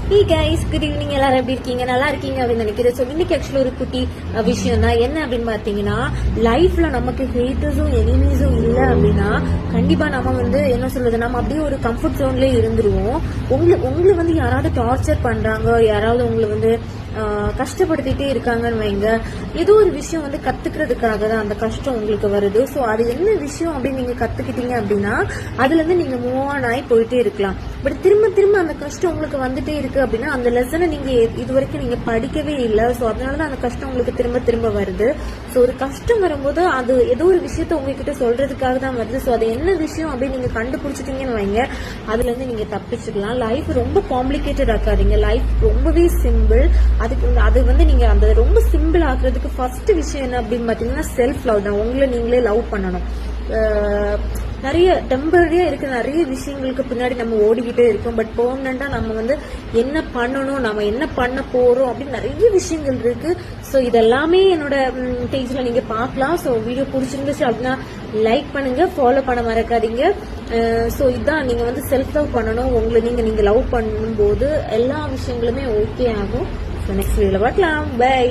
Hey guys, good evening. எல்லாரும் எப்படி இருக்கீங்க? நல்லா இருக்கீங்க அப்படின்னு நினைக்கிறேன். ஸோ இன்னைக்கு ஆக்சுவலி ஒரு குட்டி விஷயம் தான். என்ன அப்படின்னு பார்த்தீங்கன்னா, லைஃப்ல நமக்கு ஹேட்டர்ஸும் எனிமீஸும் இல்லை அப்படின்னா கண்டிப்பா நம்ம என்ன சொல்றது, நம்ம அப்படியே ஒரு கம்ஃபர்ட் ஜோன்லயே இருந்துருவோம். உங்களை யாராவது டார்ச்சர் பண்றாங்க, யாராவது உங்களை கஷ்டப்படுத்திட்டே இருக்காங்கன்னு வைங்க, ஏதோ ஒரு விஷயம் கத்துக்கிறதுக்காக தான் அந்த கஷ்டம் உங்களுக்கு வருது. ஸோ அது என்ன விஷயம் அப்படின்னு நீங்க கத்துக்கிட்டீங்க அப்படின்னா அதுல இருந்து நீங்க மூவ் ஆன் ஆகி போயிட்டே இருக்கலாம். பட் திரும்ப திரும்ப அந்த கஷ்டம் உங்களுக்கு வந்துட்டே இருக்கு அப்படின்னா அந்த லெசனை நீங்க இது வரைக்கும் நீங்க படிக்கவே இல்லை. ஸோ அதனாலதான் அந்த கஷ்டம் உங்களுக்கு திரும்ப திரும்ப வருது. ஸோ ஒரு கஷ்டம் வரும்போது அது ஏதோ ஒரு விஷயத்த உங்ககிட்ட சொல்றதுக்காக தான் வருது. ஸோ அது என்ன விஷயம் அப்படின்னு நீங்க கண்டுபிடிச்சிட்டீங்கன்னு வைங்க, அதுல இருந்து நீங்க தப்பிச்சுக்கலாம். லைஃப் ரொம்ப காம்ப்ளிகேட்டட் ஆக்காதீங்க. லைஃப் ரொம்பவே சிம்பிள். அது நீங்க அந்த ரொம்ப சிம்பிள் ஆக்குறதுக்கு ஃபர்ஸ்ட் விஷயம் என்ன அப்படின்னு பாத்தீங்கன்னா செல்ஃப் லவ் தான். உங்களை நீங்களே லவ் பண்ணணும். நிறைய டெம்பரரியா இருக்கு, நிறைய விஷயங்களுக்கு பின்னாடி நம்ம ஓடிக்கிட்டே இருக்கோம். பட் பெர்மனண்டா நம்ம என்ன பண்ணணும், நம்ம என்ன பண்ண போறோம் அப்படின்னு நிறைய விஷயங்கள் இருக்கு. ஸோ இதெல்லாமே என்னோட பேஜ்ல நீங்க பார்க்கலாம். ஸோ வீடியோ பிடிச்சிருந்துச்சு அப்படின்னா லைக் பண்ணுங்க, ஃபாலோ பண்ண மறக்காதீங்க. ஸோ இதான் நீங்க செல்ஃப் லவ் பண்ணணும். உங்களை நீங்க லவ் பண்ணும்போது எல்லா விஷயங்களுமே ஓகே ஆகும். நெக்ஸ்ட் வீடியோல பார்க்கலாம். பை.